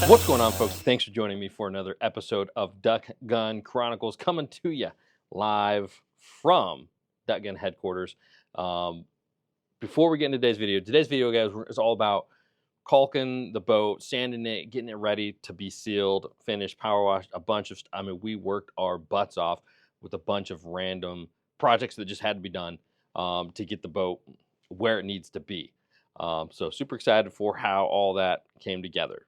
What's going on, folks? Thanks for joining me for another episode of Duck Gun Chronicles, coming to you live from Duck Gun headquarters. Before we get into today's video, guys, is all about caulking the boat, sanding it, getting it ready to be sealed, finished, power washed, a bunch of I mean, we worked our butts off with a bunch of random projects that just had to be done to get the boat where it needs to be. So super excited for how all that came together.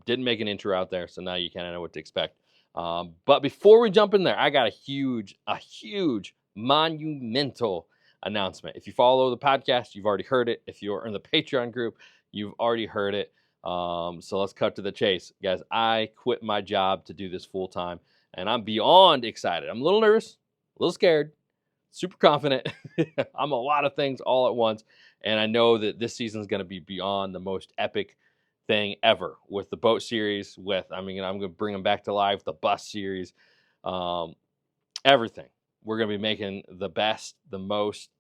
Didn't make an intro out there, so now you kind of know what to expect. But before we jump in there, I got a huge, monumental announcement. If you follow the podcast, you've already heard it. If you're in the Patreon group, you've already heard it. So let's cut to the chase. Guys, I quit my job to do this full time, and I'm beyond excited. I'm a little nervous, a little scared, super confident. I'm a lot of things all at once, and I know that this season is going to be beyond the most epic thing ever with the boat series, I'm going to bring them back to life, the bus series, everything. We're going to be making the best, the most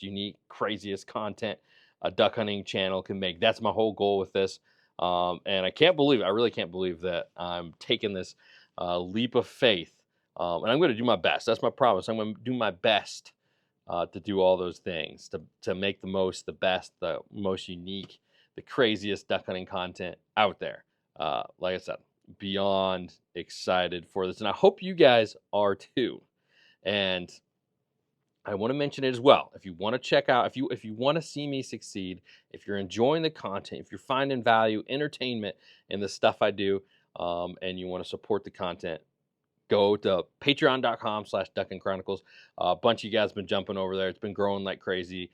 unique, craziest content a duck hunting channel can make. That's my whole goal with this. And I really can't believe that I'm taking this leap of faith. And I'm going to do my best. That's my promise. I'm going to do my best to do all those things, to make the most, the best, the most unique, the craziest duck hunting content out there. Like I said, beyond excited for this. And I hope you guys are too. And I want to mention it as well. If you want to check out, if you want to see me succeed, if you're enjoying the content, if you're finding value, entertainment in the stuff I do, and you want to support the content, go to patreon.com/duckandchronicles. A bunch of you guys have been jumping over there. It's been growing like crazy.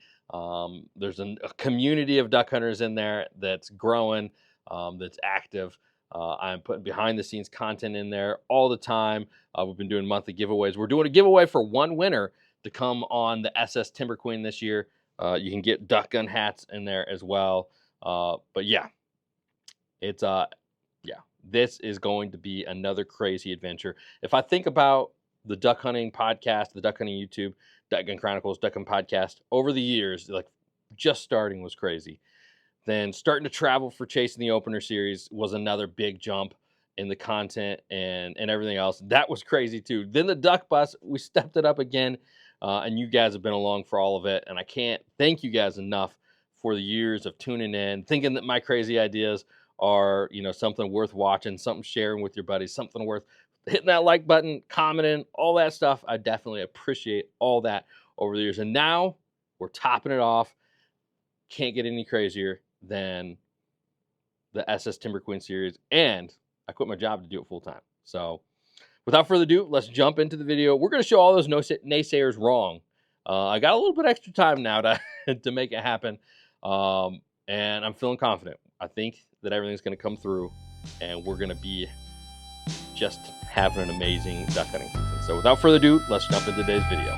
There's a community of duck hunters in there that's growing, that's active. I'm putting behind the scenes content in there all the time. We've been doing monthly giveaways. We're doing a giveaway for one winner to come on the SS Timber Queen this year. You can get duck gun hats in there as well. But yeah, it's this is going to be another crazy adventure. If I think about the duck hunting podcast, the duck hunting YouTube, Duck Gun Chronicles, Duck Gun Podcast, over the years, like just starting was crazy. Then starting to travel for Chasing the Opener series was another big jump in the content and everything else. That was crazy too. Then the duck bus, we stepped it up again, and you guys have been along for all of it. And I can't thank you guys enough for the years of tuning in, thinking that my crazy ideas are, something worth watching, something sharing with your buddies, something worth hitting that like button, commenting, all that stuff. I definitely appreciate all that over the years. And now we're topping it off. Can't get any crazier than the SS Timber Queen series. And I quit my job to do it full time. So without further ado, let's jump into the video. We're going to show all those naysayers wrong. I got a little bit extra time now to make it happen. And I'm feeling confident. I think that everything's going to come through, and we're going to be just having an amazing duck hunting season. So without further ado, let's jump into today's video.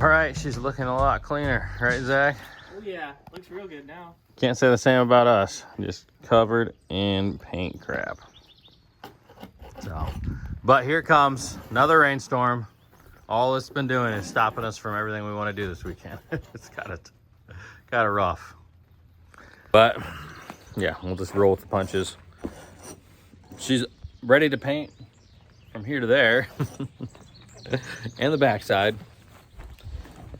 All right, she's looking a lot cleaner, right, Zach? Oh yeah, looks real good now. Can't say the same about us. Just covered in paint crap. So, but here comes another rainstorm. All it's been doing is stopping us from everything we want to do this weekend. It's kind of rough. But yeah, we'll just roll with the punches. She's ready to paint from here to there and the backside.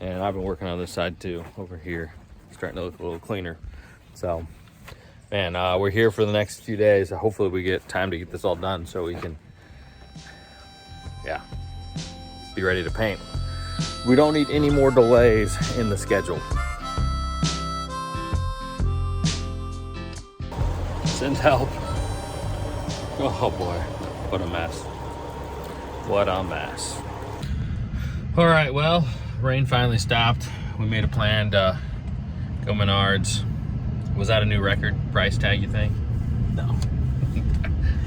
And I've been working on this side too, over here, starting to look a little cleaner. So, man, we're here for the next few days. Hopefully we get time to get this all done so we can, be ready to paint. We don't need any more delays in the schedule. Send help. Oh boy, what a mess. What a mess. All right, well, rain finally stopped. We made a plan to go Menards. Was that a new record price tag, you think? No.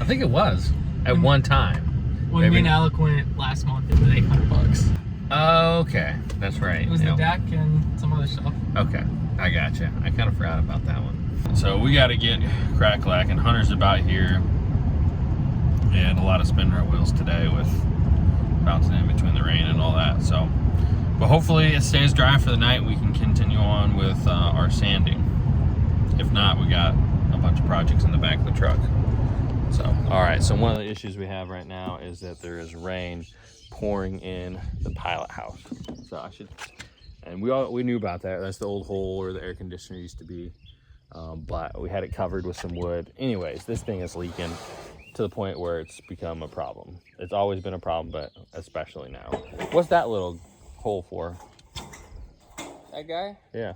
I think it was at one time. When me and Alec went last month, it was $800. Oh, okay, that's right. It was the deck and some other stuff. Okay, I gotcha. I kind of forgot about that one. So we got to get crack-lacking. Hunter's about here, and a lot of spinning our wheels today with bouncing in between the rain and all that. So But hopefully it stays dry for the night and we can continue on with our sanding. If not, we got a bunch of projects in the back of the truck. So, all right, so one of the issues we have right now is that there is rain pouring in the pilot house. So and we knew about that. That's the old hole where the air conditioner used to be. But we had it covered with some wood. Anyways, this thing is leaking to the point where it's become a problem. It's always been a problem, but especially now. What's that little hole for? That guy? Yeah.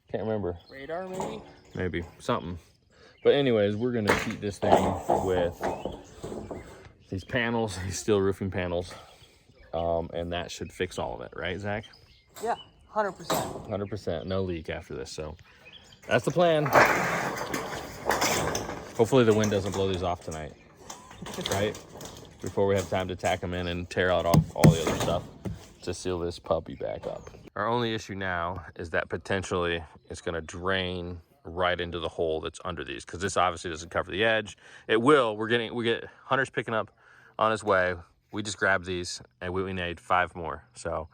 Can't remember. Radar, maybe? Maybe. Something. But anyways, we're going to sheet this thing with these panels, these steel roofing panels. And that should fix all of it. Right, Zach? Yeah, 100%. 100%. No leak after this. So that's the plan. Hopefully the wind doesn't blow these off tonight. Right? Before we have time to tack them in and tear out all the other stuff to seal this puppy back up. Our only issue now is that potentially it's going to drain right into the hole that's under these, because this obviously doesn't cover the edge. It will. We get Hunter's picking up on his way. We just grabbed these and we need 5 more. So,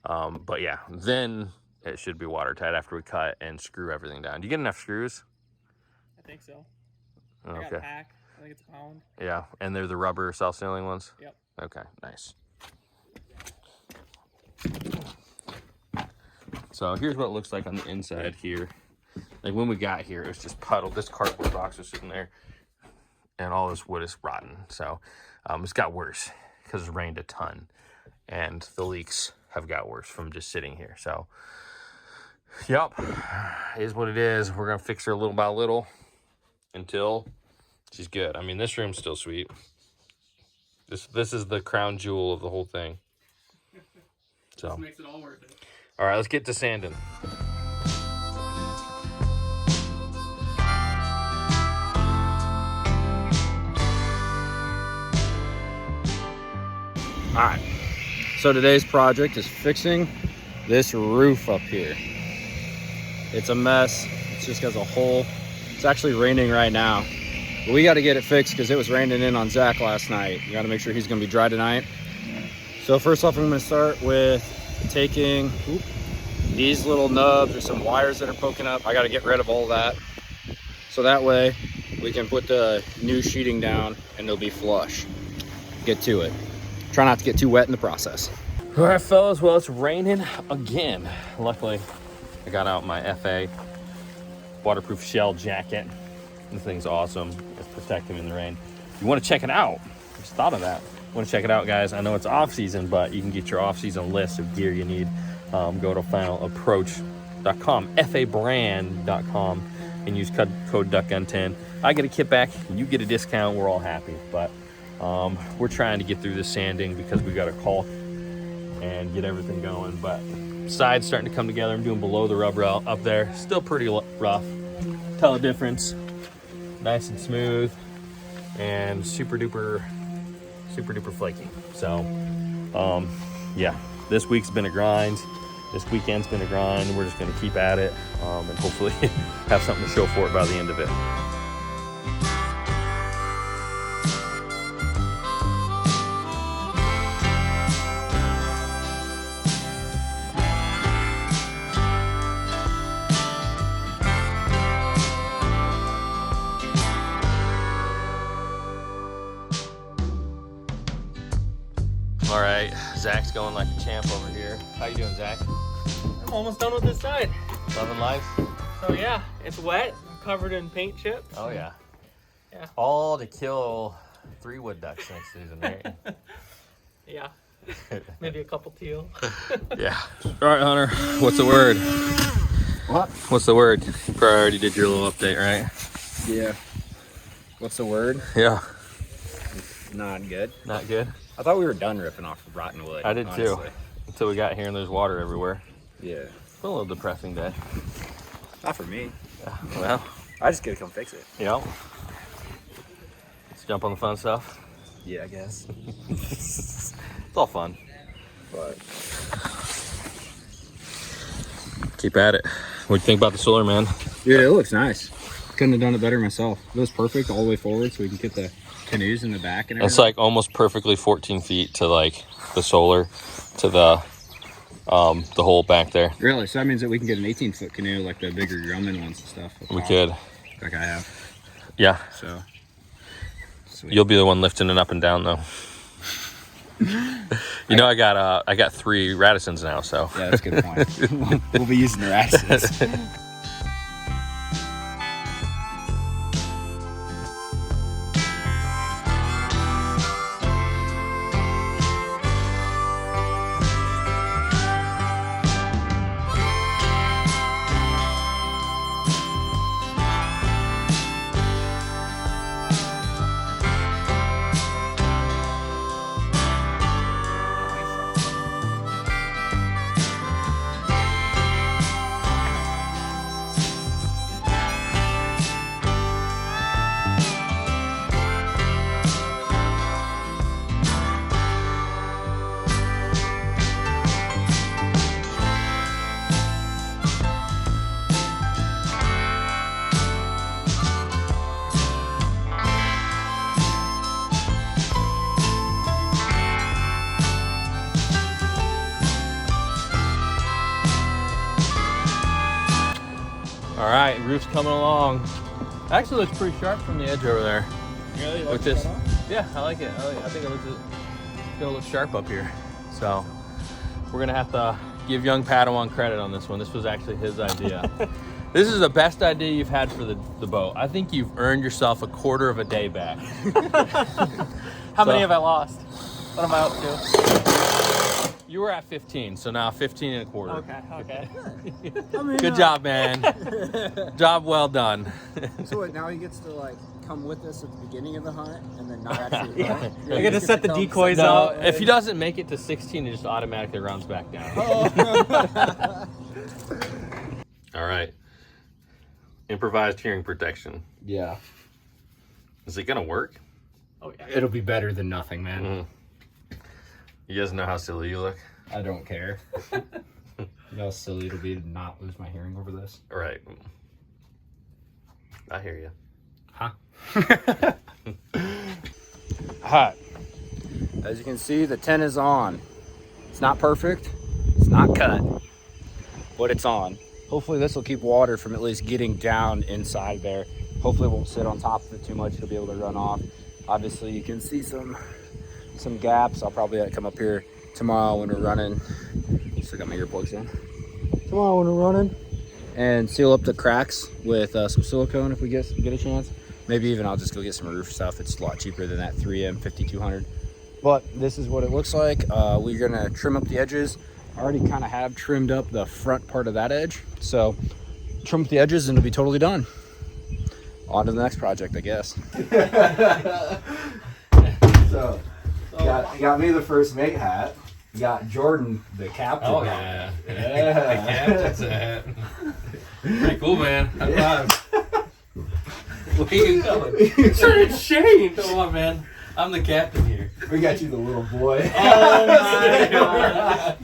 but yeah, then it should be watertight after we cut and screw everything down. Do you get enough screws? I think so. Okay. I got a pack. I think it's a pound. Yeah, and they're the rubber self-sealing ones? Yep. Okay, nice. So here's what it looks like on the inside here. Like when we got here, it was just puddled. This cardboard box was sitting there and all this wood is rotten. So it's got worse because it rained a ton and the leaks have got worse from just sitting here. So, yep, it is what it is. We're going to fix her little by little until she's good. I mean, this room's still sweet. This is the crown jewel of the whole thing. So This makes it all worth it. All right, let's get to sanding. All right, so today's project is fixing this roof up here. It's a mess. It's just got a hole. It's actually raining right now. But we got to get it fixed because it was raining in on Zack last night. You got to make sure he's going to be dry tonight. So first off, I'm going to start with taking these little nubs or some wires that are poking up. I got to get rid of all that. So that way we can put the new sheeting down and it'll be flush. Get to it. Try not to get too wet in the process. All right, fellas, well, it's raining again. Luckily, I got out my FA waterproof shell jacket. This thing's awesome. It's protective in the rain. You want to check it out? I just thought of that. Want to check it out, guys? I know it's off season, but you can get your off season list of gear you need. Go to finalapproach.com, fabrand.com, and use code DuckGun10. I get a kickback, you get a discount. We're all happy, but we're trying to get through this sanding because we got to caulk and get everything going. But sides starting to come together. I'm doing below the rubber up there. Still pretty rough. Tell the difference. Nice and smooth and super duper flaky. So yeah, this week's been a grind. This weekend's been a grind. We're just going to keep at it and hopefully have something to show for it by the end of it. All right, Zach's going like a champ over here. How you doing, Zach? I'm almost done with this side. Loving life? So yeah, it's wet, covered in paint chips. Oh yeah. Yeah. All to kill 3 wood ducks next season, right? Yeah. Maybe a couple teal. Yeah. All right, Hunter, what's the word? What? What's the word? You probably already did your little update, right? Yeah. What's the word? Yeah. Not good. Not good? I thought we were done ripping off rotten wood. I did honestly. too. Until we got here and there's water everywhere. Yeah. It's been a little depressing day. Not for me. Yeah, well, I just gotta come fix it. you know. Let's jump on the fun stuff. Yeah, I guess. It's all fun. But Keep at it. What do you think about the solar, man? dude, it looks nice. Couldn't have done it better myself. It was perfect all the way forward so we can get the canoes in the back and everything. It's like almost perfectly 14 feet to like the solar to the the hole back there. Really? So that means that we can get an 18-foot canoe like the bigger Grumman ones and stuff. We could. Like I have. Yeah. So. Sweet. You'll be the one lifting it up and down though. You know, I got 3 Radissons now, so. Yeah, that's a good point. We'll be using the Radissons. All right, roof's coming along. Actually looks pretty sharp from the edge over there. Really? With this, yeah, I like it. I think it's gonna look sharp up here. So we're gonna have to give young Padawan credit on this one. This was actually his idea. This is the best idea you've had for the boat. I think you've earned yourself a quarter of a day back. How many have I lost? What am I up to? You were at 15, so now 15 and a quarter. Okay. Good job, man. Job well done. So what, now he gets to like come with us at the beginning of the hunt and then not actually hunt? I get to set the decoys No, out. if he doesn't make it to 16, it just automatically rounds back down. All right. Improvised hearing protection. Yeah. Is it gonna work? Oh yeah. It'll be better than nothing, man. Mm. You guys know how silly you look? I don't care. You know how silly it'll be to not lose my hearing over this? Right. I hear you. Huh? Hot. As you can see, the 10 is on. It's not perfect. It's not cut. But it's on. Hopefully this will keep water from at least getting down inside there. Hopefully it won't sit on top of it too much. It'll be able to run off. Obviously you can see some gaps. I'll probably come up here tomorrow when we're running. Still got my earplugs in. Tomorrow when we're running. And seal up the cracks with some silicone if we get a chance. Maybe even I'll just go get some roof stuff. It's a lot cheaper than that 3M 5200. But this is what it looks like. We're gonna trim up the edges. I already kind of have trimmed up the front part of that edge. So trim up the edges and it'll be totally done. On to the next project, I guess. So, you got me the first mate hat. You got Jordan the captain. Oh yeah. The captain's hat. Pretty cool, man. High five. Where you going? It's trying to change. Come on, man. I'm the captain here. We got you the little boy. Oh my god.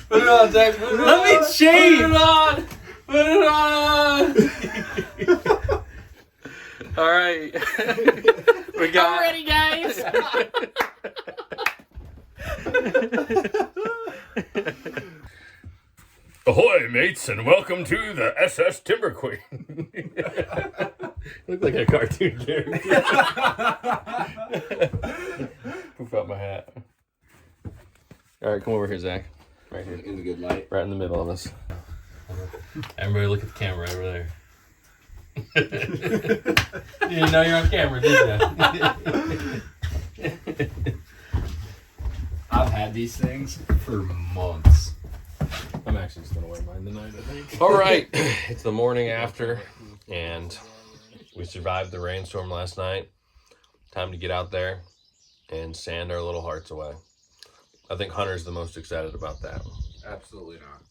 Put it on, Zack. Let me change. Put it on. Put it on. All right. We got. I'm ready, guys. Ahoy, mates, and welcome to the SS Timber Queen. Look like a cartoon character. Poof out my hat. All right, come over here, Zach. Right here. In the good light. Right in the middle of us. Everybody look at the camera over there. You didn't know you're on camera, did you? I've had these things for months. I'm actually just going to wear mine tonight, I think. All right. It's the morning after, and we survived the rainstorm last night. Time to get out there and sand our little hearts away. I think Hunter's the most excited about that. Absolutely not.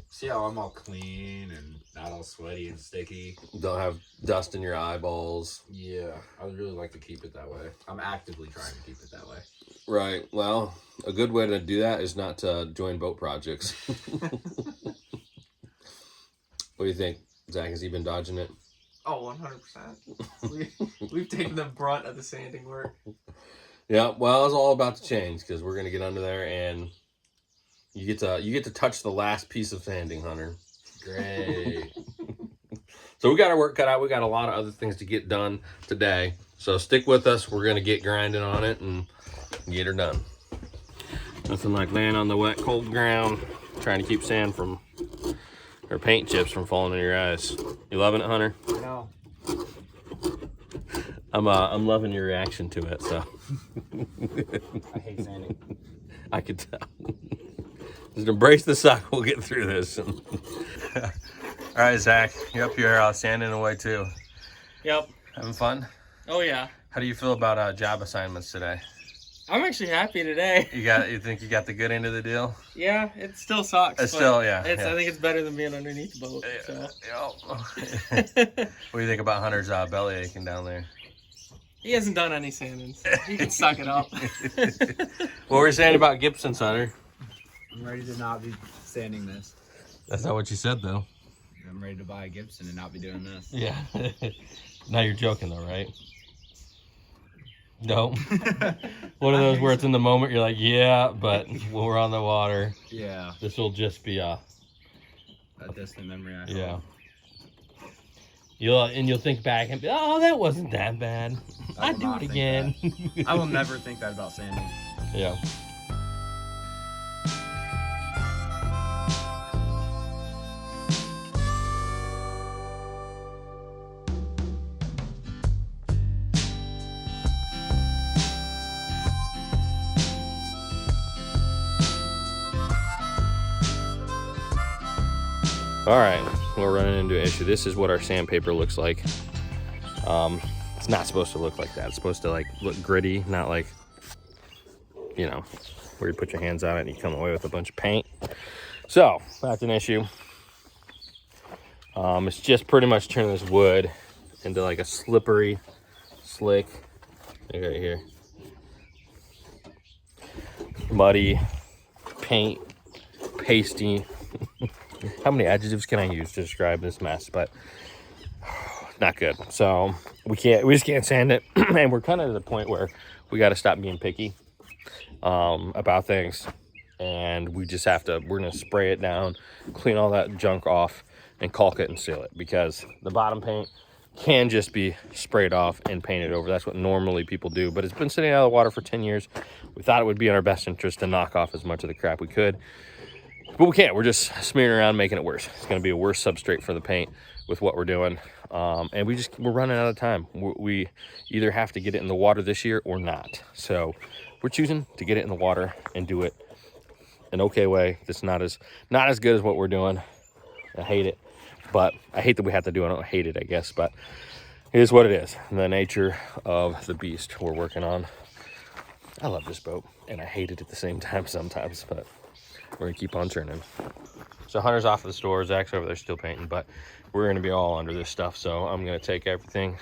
See how I'm all clean and not all sweaty and sticky? Don't have dust in your eyeballs. Yeah, I would really like to keep it that way. I'm actively trying to keep it that way. Right. Well, a good way to do that is not to join boat projects. What do you think, Zach? Has he been dodging it? Oh, 100%. We've taken the brunt of the sanding work. Yeah, well, it's all about to change because we're gonna get under there and you get to touch the last piece of sanding, Hunter. Great. So we got our work cut out. We got a lot of other things to get done today. So stick with us. We're gonna get grinding on it and get her done. Nothing like laying on the wet, cold ground, trying to keep sand from or paint chips from falling in your eyes. You loving it, Hunter? No. I'm loving your reaction to it. So I hate sanding. I could tell. Just embrace the suck. We'll get through this. All right, Zach, you're up here sanding away too. Yep. Having fun? Oh yeah. How do you feel about job assignments today? I'm actually happy today. You think you got the good end of the deal? Yeah, it still sucks. It's still, yeah. I think it's better than being underneath the boat. So. What do you think about Hunter's belly aching down there? He hasn't done any sanding. So he can suck it up. What were you saying about Gibson's, Hunter? I'm ready to not be sanding this. That's not what you said, though. I'm ready to buy a Gibson and not be doing this. Yeah. Now you're joking, though, right? No. One of those where it's in the moment, you're like, yeah, but when we're on the water, yeah, this will just be a distant memory. Yeah. You'll think back and be, oh, that wasn't that bad. I'd do it again. I will never think that about sanding. Yeah. All right, we're running into an issue. This is what our sandpaper looks like. It's not supposed to look like that. It's supposed to look gritty, not like, you know, where you put your hands on it and you come away with a bunch of paint. So that's an issue. It's just pretty much turning this wood into like a slippery, slick, right here, muddy, paint, pasty. How many adjectives can I use to describe this mess? But not good. So we just can't sand it. And we're kind of at the point where we got to stop being picky about things. And we just we're going to spray it down, clean all that junk off, and caulk it and seal it. Because the bottom paint can just be sprayed off and painted over. That's what normally people do. But it's been sitting out of the water for 10 years. We thought it would be in our best interest to knock off as much of the crap we could. But we can't. We're just smearing around, making it worse. It's going to be a worse substrate for the paint with what we're doing. And we're running out of time. We either have to get it in the water this year or not. So we're choosing to get it in the water and do it an okay way. That's not as good as what we're doing. I hate it. But I hate that we have to do it. I don't hate it, I guess. But it is what it is. The nature of the beast we're working on. I love this boat. And I hate it at the same time sometimes. But we're gonna keep on churning. So Hunter's off at the store, Zach's over there still painting, but we're gonna be all under this stuff. So I'm gonna take everything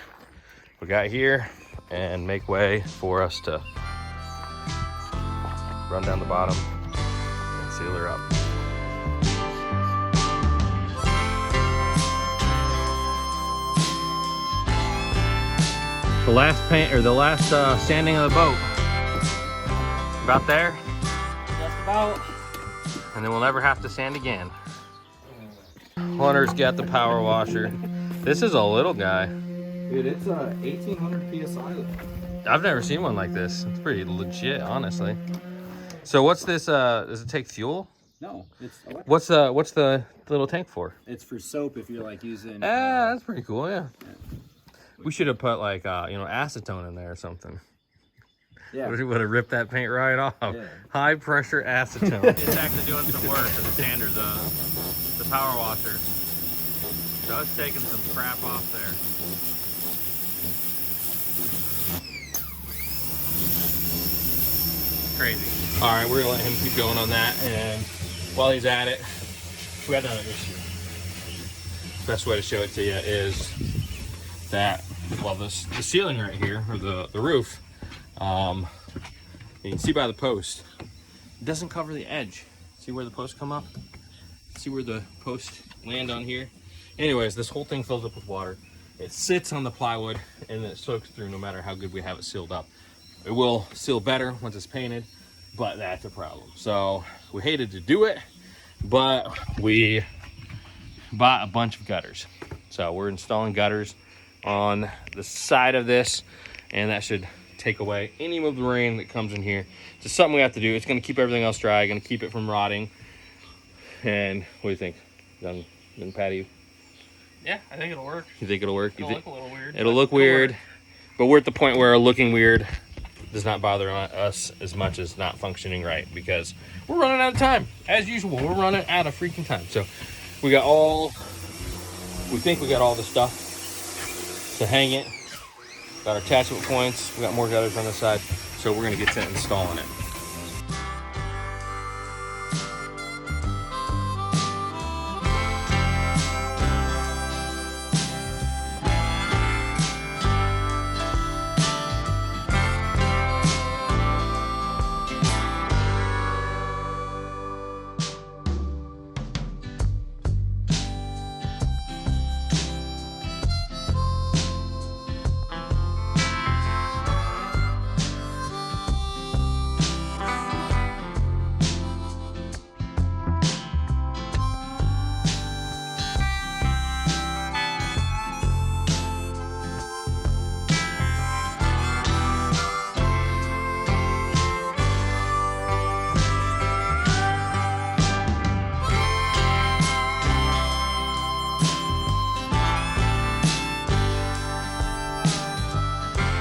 we got here and make way for us to run down the bottom and seal her up. The last sanding of the boat. About there? Just about. And then we'll never have to sand again. Hunter's got the power washer. This is a little guy. Dude, it's 1,800 PSI. I've never seen one like this. It's pretty legit, honestly. So what's this, does it take fuel? No, it's electric. What's the little tank for? It's for soap if you're like using... That's pretty cool, yeah. We should have put like, acetone in there or something. Yeah. We would have ripped that paint right off. Yeah. High pressure acetone. It's actually doing some work as a sander, the power washer. So it's taking some crap off there. Crazy. All right, we're gonna let him keep going on that, and while he's at it, we got another issue. Best way to show it to you is that, well, the ceiling right here, or the roof, you can see by the post, it doesn't cover the edge. See where the posts come up? See where the posts land on here? Anyways, this whole thing fills up with water. It sits on the plywood and it soaks through no matter how good we have it sealed up. It will seal better once it's painted, but that's a problem. So we hated to do it, but we bought a bunch of gutters. So we're installing gutters on the side of this, and that should take away any of the rain that comes in here. It's just something we have to do. It's going to keep everything else dry, going to keep it from rotting. And what do you think? Done, Patty? Yeah, I think it'll work. You think it'll work? It'll look a little weird. It'll look weird, but we're at the point where looking weird does not bother us as much as not functioning right, because we're running out of time. As usual, we're running out of freaking time. So we think we got all the stuff to hang it. Got our attachment points. We got more gutters on this side. So we're gonna get to installing it.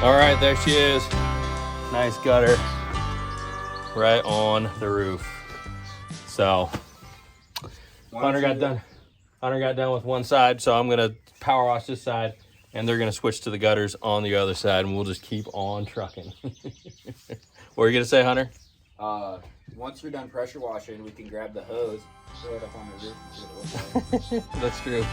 All right, there she is. Nice gutter right on the roof. So Hunter got done with one side, so I'm gonna power wash this side, and they're gonna switch to the gutters on the other side, and we'll just keep on trucking. What are you gonna say, Hunter? Once you're done pressure washing, we can grab the hose, throw it up on the roof, and see what it looks like. That's true.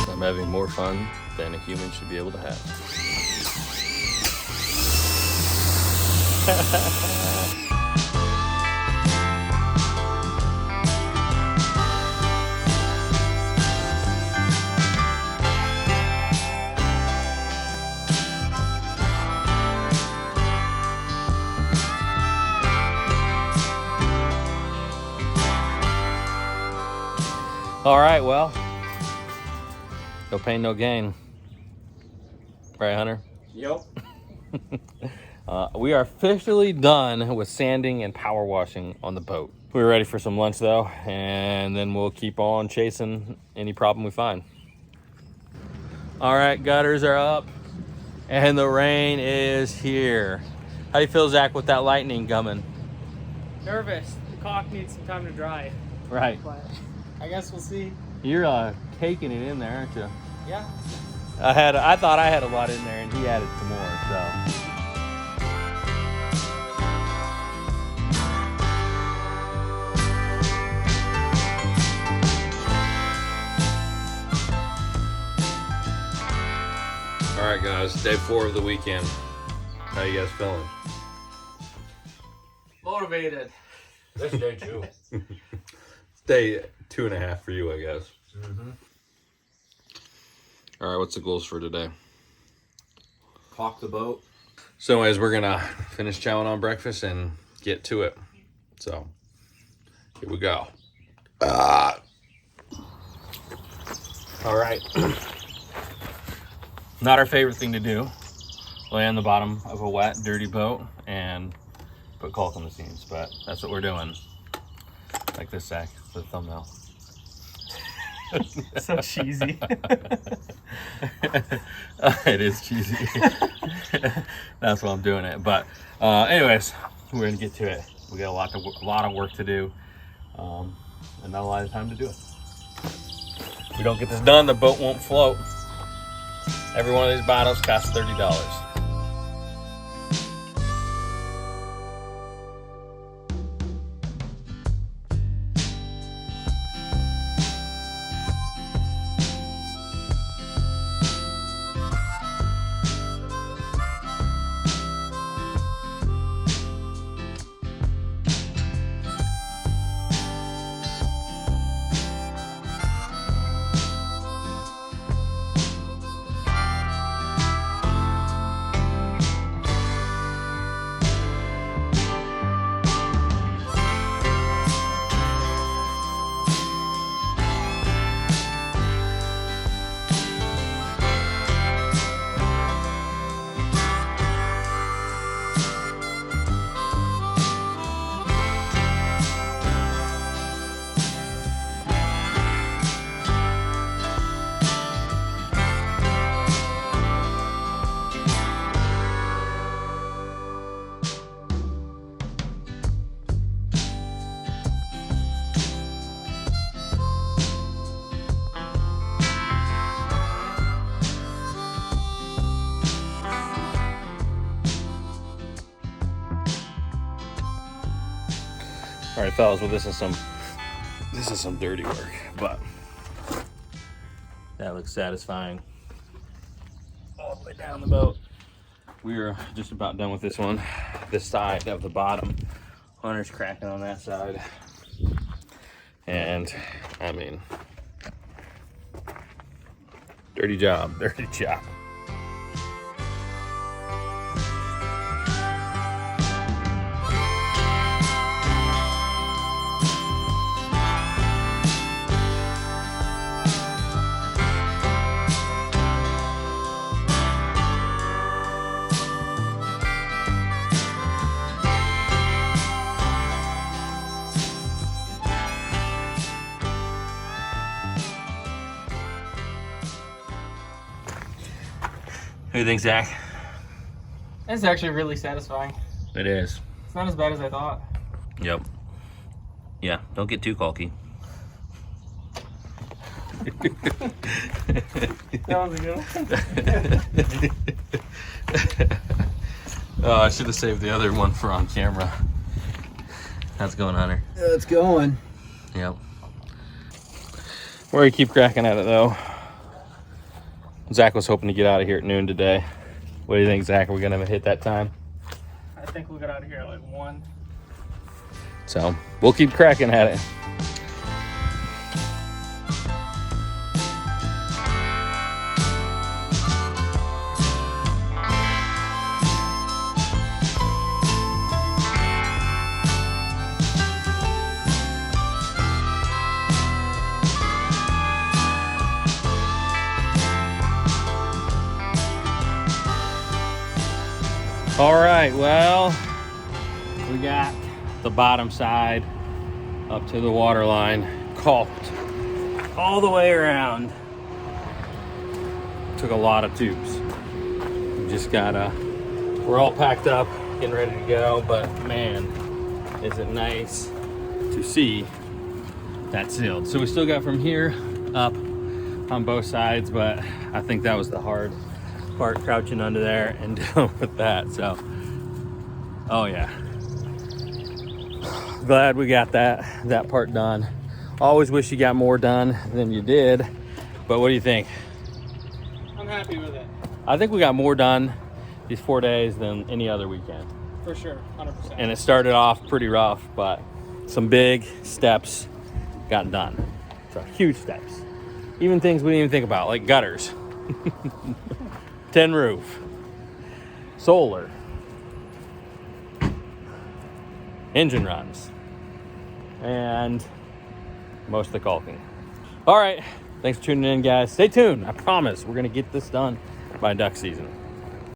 I'm having more fun than a human should be able to have. All right, well, no pain, no gain. Right, Hunter? Yep. We are officially done with sanding and power washing on the boat. We're ready for some lunch though, and then we'll keep on chasing any problem we find. All right, gutters are up and the rain is here. How do you feel, Zach, with that lightning coming? Nervous. The caulk needs some time to dry. Right. But I guess we'll see. You're taking it in there, aren't you? Yeah. I thought I had a lot in there, and he added some more, so. All right, guys, day 4 of the weekend. How you guys feeling? Motivated. This is day 2. Day 2.5 for you, I guess. Mm-hmm. All right, what's the goals for today? Caulk the boat. So anyways, we're gonna finish chowing on breakfast and get to it. So here we go. All right. Not our favorite thing to do. Lay on the bottom of a wet, dirty boat and put caulk on the seams, but that's what we're doing. Like this, Zack, for the thumbnail. So cheesy. It is cheesy. That's why I'm doing it. But anyways, we're gonna get to it. We got a lot of work to do, and not a lot of time to do it. If we don't get this done, the boat won't float. Every one of these bottles costs $30. All right, fellas. Well, this is some dirty work, but that looks satisfying. All the way down the boat. We're just about done with this one. This side of the bottom. Hunter's cracking on that side. And I mean, dirty job, dirty job. What do you think, Zach? It's actually really satisfying. It is. It's not as bad as I thought. Yep. Yeah, don't get too caulky. That was a good one. Oh, I should have saved the other one for on camera. How's it going, Hunter? It's going. Yep. We're gonna keep cracking at it though. Zach was hoping to get out of here at noon today. What do you think, Zach? Are we gonna hit that time? I think we'll get out of here at like 1. So we'll keep cracking at it. All right, well, we got the bottom side up to the water line caulked all the way around. Took a lot of tubes. We just gotta, we're all packed up, getting ready to go, but man, is it nice to see that sealed. So we still got from here up on both sides, but I think that was the hard part, crouching under there and dealing with that. So, oh yeah, glad we got that part done. Always wish you got more done than you did, but what do you think? I'm happy with it. I think we got more done these 4 days than any other weekend. For sure, 100%. And it started off pretty rough, but some big steps got done. So huge steps. Even things we didn't even think about, like gutters. Tin roof, solar, engine runs, and most of the caulking. All right, thanks for tuning in, guys. Stay tuned. I promise we're gonna get this done by duck season.